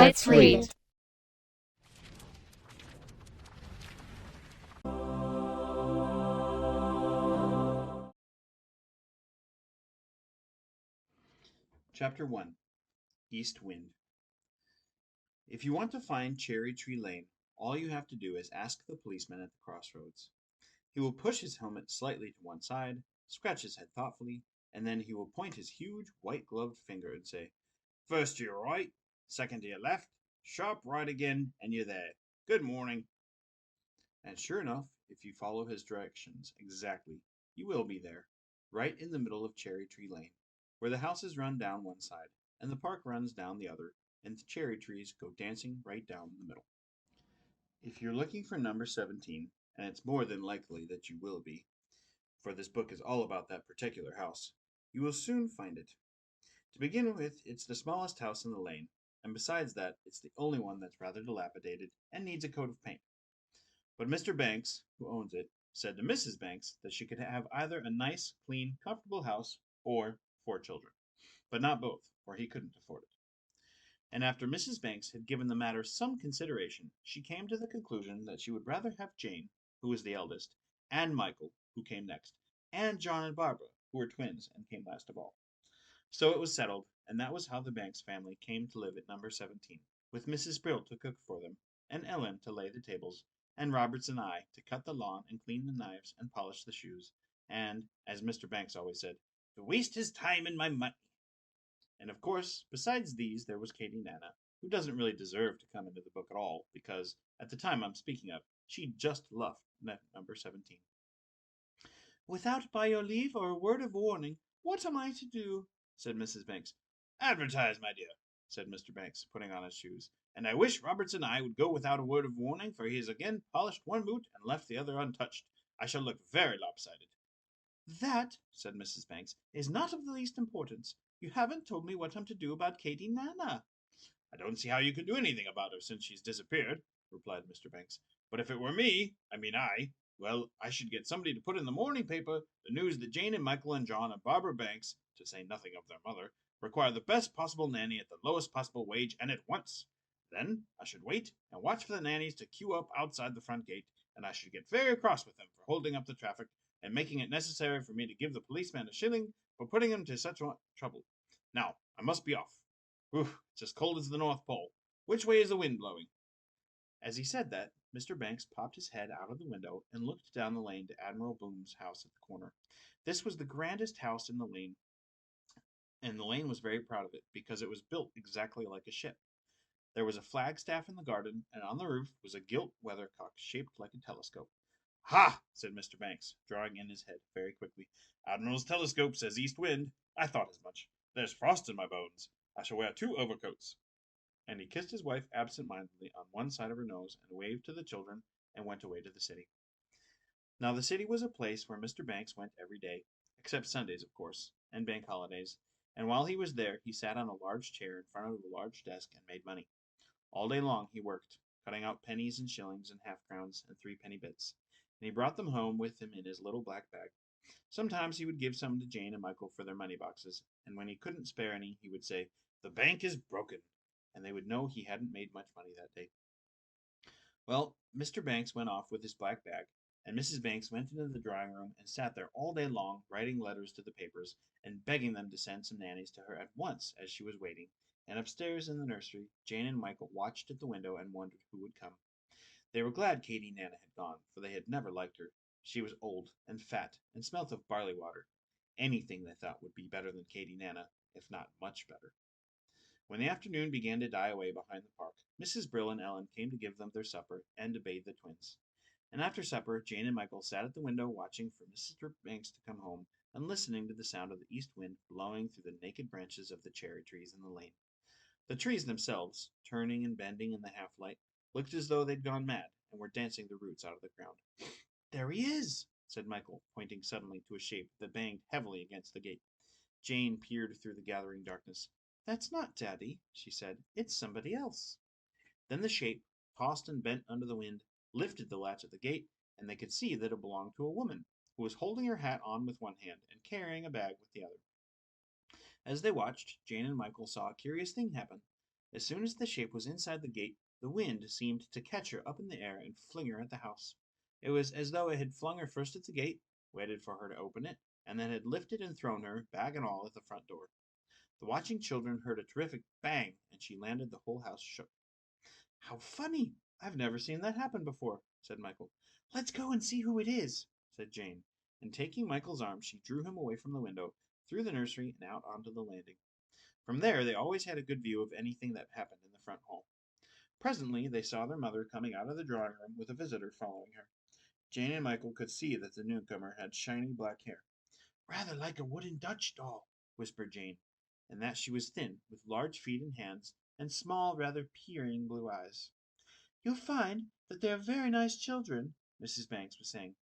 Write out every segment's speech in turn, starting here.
Let's read. Chapter 1. East Wind. If you want to find Cherry Tree Lane, all you have to do is ask the policeman at the crossroads. He will push his helmet slightly to one side, scratch his head thoughtfully, and then he will point his huge white-gloved finger and say, "First to your right, second to your left, sharp right again, and you're there. Good morning." And sure enough, if you follow his directions exactly, you will be there, right in the middle of Cherry Tree Lane, where the houses run down one side, and the park runs down the other, and the cherry trees go dancing right down the middle. If you're looking for number 17, and it's more than likely that you will be, for this book is all about that particular house, you will soon find it. To begin with, it's the smallest house in the lane, and besides that, it's the only one that's rather dilapidated and needs a coat of paint. But Mr. Banks, who owns it, said to Mrs. Banks that she could have either a nice, clean, comfortable house or 4 children, but not both, or he couldn't afford it. And after Mrs. Banks had given the matter some consideration, she came to the conclusion that she would rather have Jane, who was the eldest, and Michael, who came next, and John and Barbara, who were twins and came last of all. So it was settled, and that was how the Banks family came to live at number 17, with Mrs. Brill to cook for them, and Ellen to lay the tables, and Roberts and I to cut the lawn and clean the knives and polish the shoes, and, as Mr. Banks always said, to waste his time and my money. And of course, besides these, there was Katie Nana, who doesn't really deserve to come into the book at all, because, at the time I'm speaking of, she just left number 17. "Without by your leave or a word of warning, what am I to do?" said Mrs. Banks. "Advertise, my dear," said Mr. Banks, putting on his shoes. "And I wish Roberts and I would go without a word of warning, for he has again polished one boot and left the other untouched. I shall look very lopsided." "That," said Mrs. Banks, "is not of the least importance. You haven't told me what I'm to do about Katie Nana." "I don't see how you can do anything about her since she's disappeared," replied Mr. Banks. "But if it were me, well, I should get somebody to put in the morning paper the news that Jane and Michael and John and Barbara Banks, to say nothing of their mother, require the best possible nanny at the lowest possible wage and at once. Then I should wait and watch for the nannies to queue up outside the front gate, and I should get very cross with them for holding up the traffic and making it necessary for me to give the policeman a shilling for putting him to such trouble. Now, I must be off. It's as cold as the North Pole. Which way is the wind blowing?" As he said that, Mr. Banks popped his head out of the window and looked down the lane to Admiral Boone's house at the corner. This was the grandest house in the lane, and the lane was very proud of it, because it was built exactly like a ship. There was a flagstaff in the garden, and on the roof was a gilt weathercock shaped like a telescope. "Ha!" said Mr. Banks, drawing in his head very quickly. "Admiral's telescope says east wind. I thought as much. There's frost in my bones. I shall wear 2 overcoats." And he kissed his wife absent-mindedly on one side of her nose and waved to the children and went away to the city. Now the city was a place where Mr. Banks went every day, except Sundays, of course, and bank holidays, and while he was there he sat on a large chair in front of a large desk and made money. All day long he worked, cutting out pennies and shillings and half-crowns and 3-penny bits, and he brought them home with him in his little black bag. Sometimes he would give some to Jane and Michael for their money boxes, and when he couldn't spare any, he would say, "The bank is broken," and they would know he hadn't made much money that day. Well, Mr. Banks went off with his black bag, and Mrs. Banks went into the drawing room and sat there all day long writing letters to the papers and begging them to send some nannies to her at once as she was waiting, and upstairs in the nursery Jane and Michael watched at the window and wondered who would come. They were glad Katie Nana had gone, for they had never liked her. She was old and fat and smelt of barley water. Anything, they thought, would be better than Katie Nana, if not much better. When the afternoon began to die away behind the park, Mrs. Brill and Ellen came to give them their supper and to bathe the twins. And after supper, Jane and Michael sat at the window watching for Mr. Banks to come home and listening to the sound of the east wind blowing through the naked branches of the cherry trees in the lane. The trees themselves, turning and bending in the half-light, looked as though they'd gone mad and were dancing the roots out of the ground. "There he is," said Michael, pointing suddenly to a shape that banged heavily against the gate. Jane peered through the gathering darkness. "That's not Daddy," she said. "It's somebody else." Then the shape, tossed and bent under the wind, lifted the latch of the gate, and they could see that it belonged to a woman, who was holding her hat on with one hand and carrying a bag with the other. As they watched, Jane and Michael saw a curious thing happen. As soon as the shape was inside the gate, the wind seemed to catch her up in the air and fling her at the house. It was as though it had flung her first at the gate, waited for her to open it, and then had lifted and thrown her, bag and all, at the front door. The watching children heard a terrific bang, and she landed. The whole house shook. "How funny! I've never seen that happen before," said Michael. "Let's go and see who it is," said Jane, and taking Michael's arm she drew him away from the window, through the nursery, and out onto the landing. From there they always had a good view of anything that happened in the front hall. Presently they saw their mother coming out of the drawing room with a visitor following her. Jane and Michael could see that the newcomer had shiny black hair. "Rather like a wooden Dutch doll," whispered Jane, and that she was thin, with large feet and hands, and small, rather peering blue eyes. "You'll find that they are very nice children," Mrs. Banks was saying.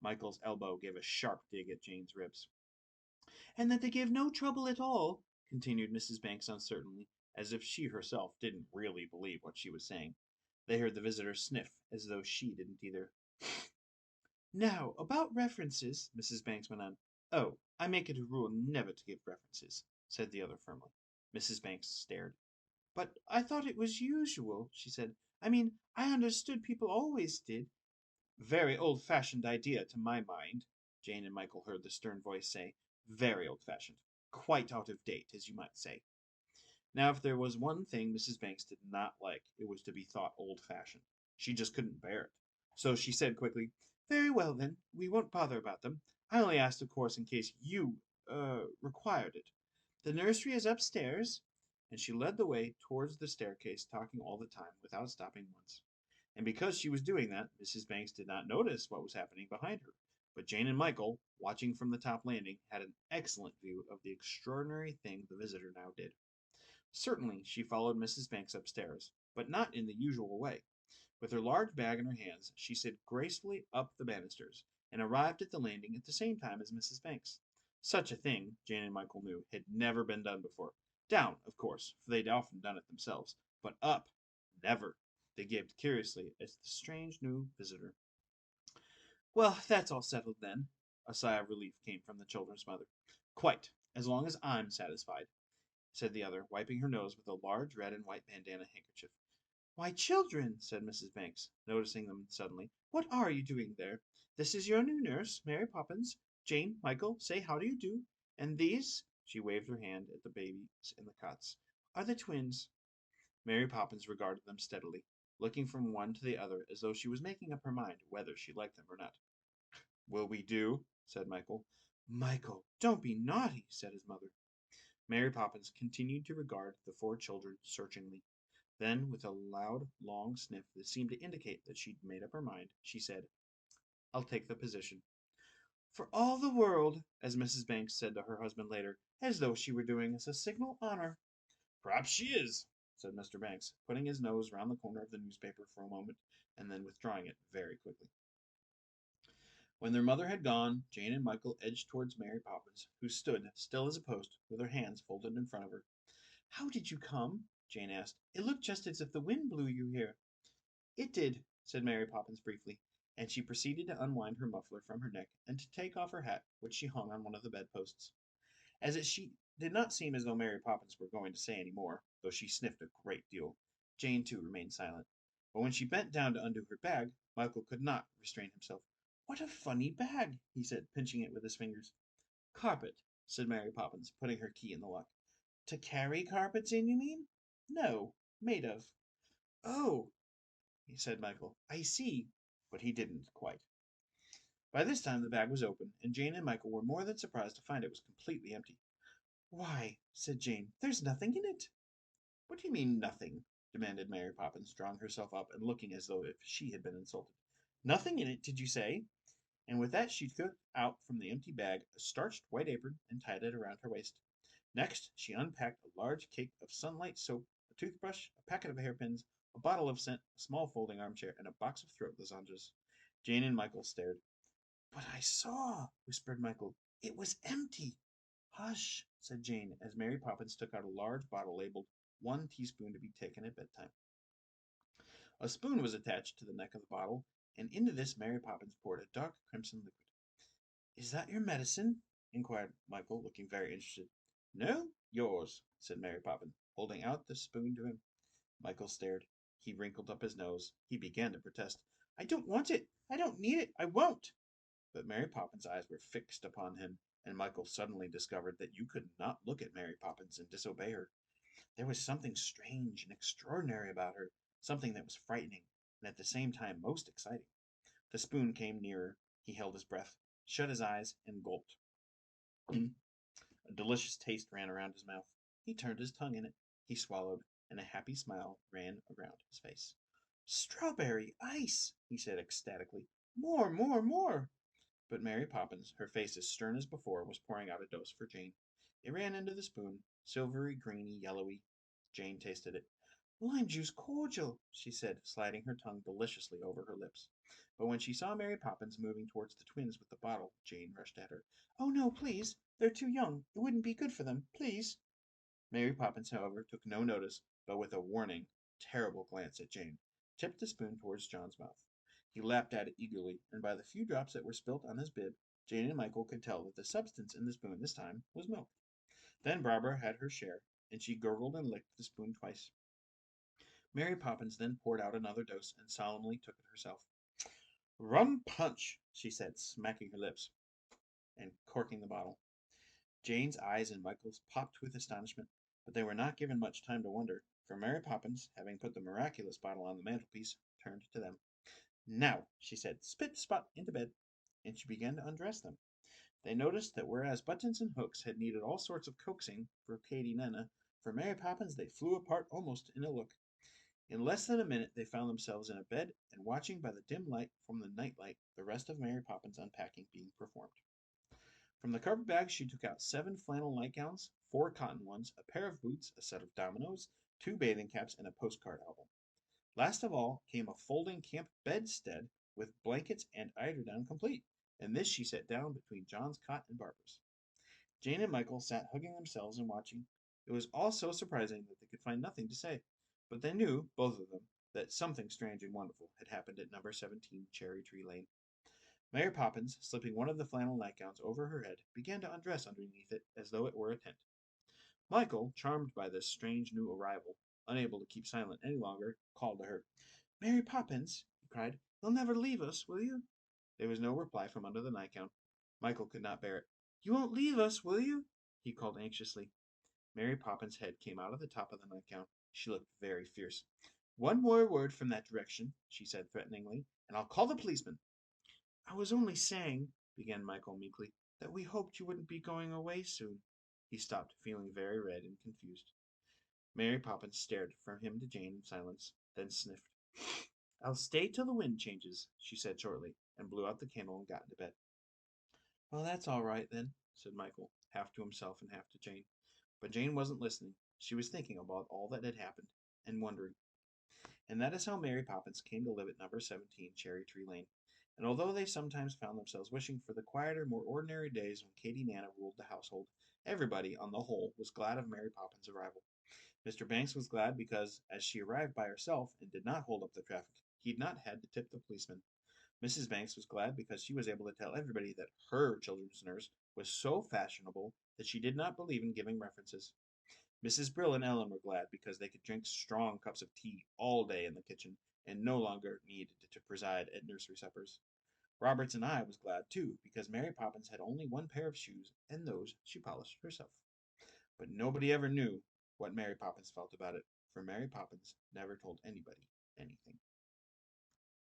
Michael's elbow gave a sharp dig at Jane's ribs. "And that they give no trouble at all," continued Mrs. Banks uncertainly, as if she herself didn't really believe what she was saying. They heard the visitor sniff, as though she didn't either. "Now, about references," Mrs. Banks went on. "Oh, I make it a rule never to give references," said the other firmly. Mrs. Banks stared. "But I thought it was usual," she said. "I mean, I understood people always did." "Very old-fashioned idea, to my mind," Jane and Michael heard the stern voice say. "Very old-fashioned. Quite out of date, as you might say." Now, if there was one thing Mrs. Banks did not like, it was to be thought old-fashioned. She just couldn't bear it. So she said quickly, "Very well, then. We won't bother about them. I only asked, of course, in case you, required it. The nursery is upstairs," and she led the way towards the staircase, talking all the time, without stopping once. And because she was doing that, Mrs. Banks did not notice what was happening behind her. But Jane and Michael, watching from the top landing, had an excellent view of the extraordinary thing the visitor now did. Certainly she followed Mrs. Banks upstairs, but not in the usual way. With her large bag in her hands, she slid gracefully up the banisters, and arrived at the landing at the same time as Mrs. Banks. Such a thing, Jane and Michael knew, had never been done before. Down, of course, for they'd often done it themselves, but up, never. They gaped curiously at the strange new visitor. "Well, that's all settled then." A sigh of relief came from the children's mother. "Quite, as long as I'm satisfied," said the other, wiping her nose with a large red and white bandana handkerchief. "Why, children," said Mrs. Banks, noticing them suddenly, "what are you doing there? This is your new nurse, Mary Poppins. Jane, Michael, say how do you do? And these," she waved her hand at the babies in the cots, "are the twins." Mary Poppins regarded them steadily, looking from one to the other as though she was making up her mind whether she liked them or not. "Will we do?" said Michael. "Michael, don't be naughty," said his mother. Mary Poppins continued to regard the four children searchingly. Then, with a loud, long sniff that seemed to indicate that she'd made up her mind, she said, "I'll take the position." "For all the world," as Mrs. Banks said to her husband later, "as though she were doing us a signal honor." "Perhaps she is," said Mr. Banks, putting his nose round the corner of the newspaper for a moment, and then withdrawing it very quickly. When their mother had gone, Jane and Michael edged towards Mary Poppins, who stood, still as a post, with her hands folded in front of her. "How did you come?" Jane asked. "It looked just as if the wind blew you here." "It did," said Mary Poppins briefly, and she proceeded to unwind her muffler from her neck and to take off her hat, which she hung on one of the bedposts. She did not seem as though Mary Poppins were going to say any more, though she sniffed a great deal. Jane, too, remained silent. But when she bent down to undo her bag, Michael could not restrain himself. "What a funny bag!" he said, pinching it with his fingers. "Carpet," said Mary Poppins, putting her key in the lock. "To carry carpets in, you mean?" "No, made of." "Oh," said Michael, "I see." But he didn't quite. By this time the bag was open, and Jane and Michael were more than surprised to find it was completely empty. "Why," said Jane, "there's nothing in it." "What do you mean, nothing?" demanded Mary Poppins, drawing herself up and looking as though if she had been insulted. "Nothing in it, did you say?" And with that she took out from the empty bag a starched white apron and tied it around her waist. Next she unpacked a large cake of sunlight soap, a toothbrush, a packet of hairpins, a bottle of scent, a small folding armchair, and a box of throat lozenges. Jane and Michael stared. "But I saw," whispered Michael. "It was empty." "Hush," said Jane, as Mary Poppins took out a large bottle labeled 1 teaspoon to be taken at bedtime. A spoon was attached to the neck of the bottle, and into this Mary Poppins poured a dark crimson liquid. "Is that your medicine?" inquired Michael, looking very interested. "No, yours," said Mary Poppins, holding out the spoon to him. Michael stared. He wrinkled up his nose. He began to protest. I don't want it. I don't need it. I won't. But Mary Poppins' eyes were fixed upon him, and Michael suddenly discovered that you could not look at Mary Poppins and disobey her. There was something strange and extraordinary about her, something that was frightening, and at the same time most exciting. The spoon came nearer. He held his breath, shut his eyes, and gulped. A delicious taste ran around his mouth. He turned his tongue in it. He swallowed, and a happy smile ran around his face. Strawberry ice, he said ecstatically. More, more, more. But Mary Poppins, her face as stern as before, was pouring out a dose for Jane. It ran into the spoon, silvery, greeny, yellowy. Jane tasted it. Lime juice cordial, she said, sliding her tongue deliciously over her lips. But when she saw Mary Poppins moving towards the twins with the bottle, Jane rushed at her. Oh, no, please. They're too young. It wouldn't be good for them. Please. Mary Poppins, however, took no notice, but with a warning, terrible glance at Jane, tipped the spoon towards John's mouth. He lapped at it eagerly, and by the few drops that were spilt on his bib, Jane and Michael could tell that the substance in the spoon this time was milk. Then Barbara had her share, and she gurgled and licked the spoon twice. Mary Poppins then poured out another dose and solemnly took it herself. Rum punch, she said, smacking her lips and corking the bottle. Jane's eyes and Michael's popped with astonishment, but they were not given much time to wonder, for Mary Poppins, having put the miraculous bottle on the mantelpiece, turned to them. Now, she said, spit spot into bed, and she began to undress them. They noticed that whereas buttons and hooks had needed all sorts of coaxing for Katie Nana, for Mary Poppins they flew apart almost in a look. In less than a minute they found themselves in a bed and watching by the dim light from the nightlight the rest of Mary Poppins' unpacking being performed. From the carpet bag she took out 7 flannel nightgowns, 4 cotton ones, a pair of boots, a set of dominoes, 2 bathing caps, and a postcard album. Last of all came a folding camp bedstead with blankets and eiderdown complete, and this she set down between John's cot and Barbara's. Jane and Michael sat hugging themselves and watching. It was all so surprising that they could find nothing to say, but they knew, both of them, that something strange and wonderful had happened at number 17 Cherry Tree Lane. Mary Poppins, slipping one of the flannel nightgowns over her head, began to undress underneath it as though it were a tent. Michael, charmed by this strange new arrival, unable to keep silent any longer, called to her. Mary Poppins, he cried, you'll never leave us, will you? There was no reply from under the nightgown. Michael could not bear it. You won't leave us, will you? He called anxiously. Mary Poppins' head came out of the top of the nightgown. She looked very fierce. One more word from that direction, she said threateningly, and I'll call the policeman. I was only saying, began Michael meekly, that we hoped you wouldn't be going away soon. He stopped, feeling very red and confused. Mary Poppins stared from him to Jane in silence, then sniffed. I'll stay till the wind changes, she said shortly, and blew out the candle and got into bed. Well, that's all right, then, said Michael, half to himself and half to Jane. But Jane wasn't listening. She was thinking about all that had happened, and wondering. And that is how Mary Poppins came to live at number 17 Cherry Tree Lane. And although they sometimes found themselves wishing for the quieter, more ordinary days when Katie Nana ruled the household, everybody, on the whole, was glad of Mary Poppins' arrival. Mr. Banks was glad because, as she arrived by herself and did not hold up the traffic, he'd not had to tip the policeman. Mrs. Banks was glad because she was able to tell everybody that her children's nurse was so fashionable that she did not believe in giving references. Mrs. Brill and Ellen were glad because they could drink strong cups of tea all day in the kitchen and no longer needed to preside at nursery suppers. Roberts and I was glad too because Mary Poppins had only one pair of shoes and those she polished herself. But nobody ever knew what Mary Poppins felt about it, for Mary Poppins never told anybody anything.